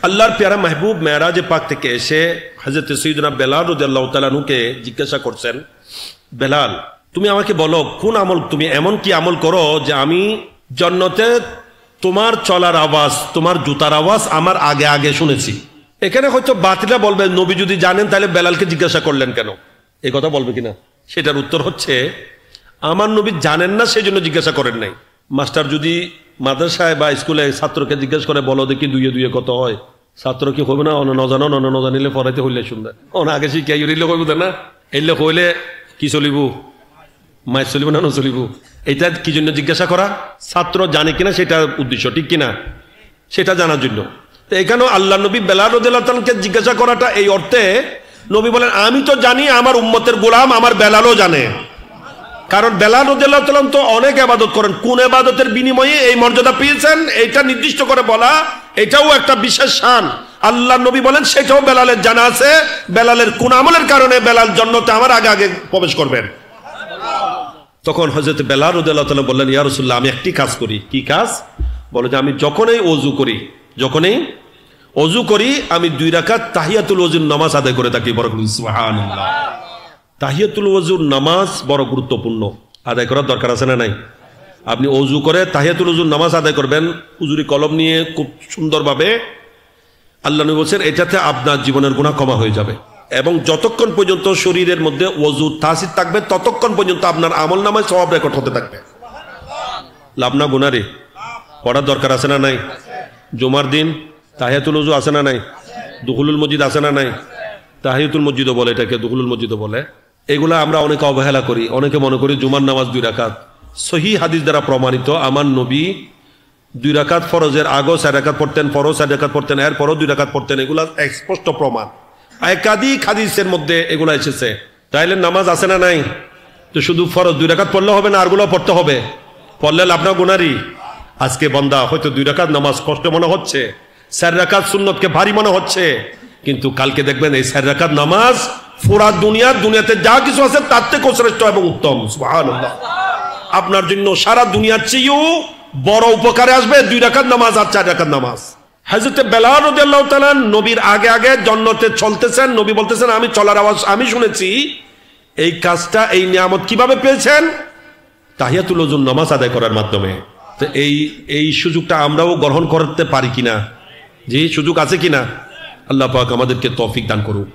আল্লাহর প্যারা মাহবুব মেরাজে পাক থেকে এসে হযরত সাইয়্যিদনা বেলাল রাদিয়াল্লাহু তাআলা আনহুকে জিজ্ঞাসা করছেন, বেলাল তুমি আমাকে বলো কোন আমল, তুমি এমন কি আমল করো যে আমি জান্নাতে তোমার চলার আওয়াজ, তোমার জুতার আওয়াজ আমার আগে আগে শুনেছি। এখানে হয়তো বাতিলা বলবে নবী যদি জানেন তাহলে বেলালকে জিজ্ঞাসা করলেন কেন, এই কথা বলবে কিনা? সেটার উত্তর হচ্ছে আমার নবী জানেন না সেই জন্য জিজ্ঞাসা করেন নাই। মাস্টার যদি মাদ্রাসায় বা স্কুলে ছাত্রকে জিজ্ঞেস করে বলো দেখি দুইয়ে দুইয়ে কত হয়, ছাত্র কি হবে না নজানো ন জানিলে পড়াইতে হইলে সুন্দর আগে শিখাই হইলে হইব না, এলে হইলে কি চলিব, মায়ের চলিব না নচলিব। এটা কি জন্য জিজ্ঞাসা করা? ছাত্র জানে কিনা সেটা উদ্দেশ্য, ঠিক কিনা, সেটা জানার জন্য। তো এখানেও আল্লাহ নবী বেলাল রাদিয়াল্লাহু তাআলাকে জিজ্ঞাসা করাটা এই অর্থে, নবী বলেন আমি তো জানি আমার উম্মতের গোলাম আমার বেলালও জানে। কারণ বেলাল রাদিয়াল্লাহু তাআলা তো অনেক ইবাদত করেন, কোন ইবাদতের বিনিময়ে এই মর্যাদা পেয়েছেন এইটা নির্দিষ্ট করে বলা, এটাও একটা বিশেষ শান। আল্লাহ নবী বলেন সেটাও বেলালের জানা আছে, বেলালের কোন আমলের কারণে বেলাল জান্নাতে আমার আগে আগে প্রবেশ করবেন। তখন হযরত বেলাল রাদিয়াল্লাহু তাআলা বললেন, ইয়া রাসূলুল্লাহ আমি একটি কাজ করি। কি কাজ? বলে যে আমি যখনই ওযু করি আমি 2 রাকাত তাহিয়াতুল ওযুর নামাজ আদায় করে থাকি। বড় সুবহানাল্লাহ, তাহিয়াতুল ওযুর নামাজ বড় গুরুত্বপূর্ণ, আদায় করার দরকার আছে না নাই? আপনি ওযু করে তাহিয়াতুল ওযুর নামাজ আদায় করবেন উজুরি কলম নিয়ে খুব সুন্দরভাবে। আল্লাহ নবী বলেন এটাতে আপনার জীবনের গুনাহ ক্ষমা হয়ে যাবে, এবং যতক্ষণ পর্যন্ত শরীরের মধ্যে ওযুর তাসির থাকবে ততক্ষণ পর্যন্ত আপনার আমলনামায় সওয়াব রেকর্ড হতে থাকবে। লাভ না গুনারে? পড়ার দরকার আছে না নাই? জুমার দিন তাহিয়াতুল ওযু আছে না নাই? দুখুলুল মসজিদ আছে না নাই? তাহিয়াতুল মসজিদও বলে, এটাকে দুখুলুল মসজিদও বলে। এগুলা আমরা অনেকে অবহেলা করি, অনেকে মনে করি জুমার নামাজ 2 রাকাত। সহিহ হাদিস দ্বারা প্রমাণিত আমার নবী 2 রাকাত ফরজের আগেও 4 রাকাত পড়তেন, পরও 4 রাকাত পড়তেন, এরপরও 2 রাকাত পড়তেন। এগুলা স্পষ্ট প্রমাণ, একাধিক হাদিসের মধ্যে এগুলা এসেছে। তাইলে নামাজ আছে না নাই? তো শুধু ফরজ 2 রাকাত পড়লে হবে না, আরগুলো পড়তে হবে। পড়লে লাভ না গুনারি? আজকে বান্দা হয়তো 2 রাকাত নামাজ কষ্ট মনে হচ্ছে, 4 রাকাত সুন্নতকে ভারী মনে হচ্ছে, কিন্তু কালকে দেখবেন এই 4 রাকাত নামাজ পুরা দুনিয়াতে যা কিছু আছে তার থেকেও শ্রেষ্ঠ এবং উত্তম। সুবহানাল্লাহ, আপনার জন্য সারা দুনিয়ার চেয়েও বড় উপকারে আসবে 2 রাকাত নামাজ আর 4 রাকাত নামাজ। হযরত বেলাল রাদিয়াল্লাহু তাআলা নবীর আগে আগে জান্নাতে চলতেছেন, নবী বলতেছেন আমি চলার আওয়াজ আমি শুনেছি। এই কাজটা, এই নিয়ামত কিভাবে পেয়েছেন? তাহিয়াতুল ওযুর নামাজ আদায় করার মাধ্যমে। তো এই সুযোগটা আমরাও গ্রহণ করতে পারি কিনা? যে সুযোগ আছে কিনা? আল্লাহ পাক আমাদেরকে তৌফিক দান করুন।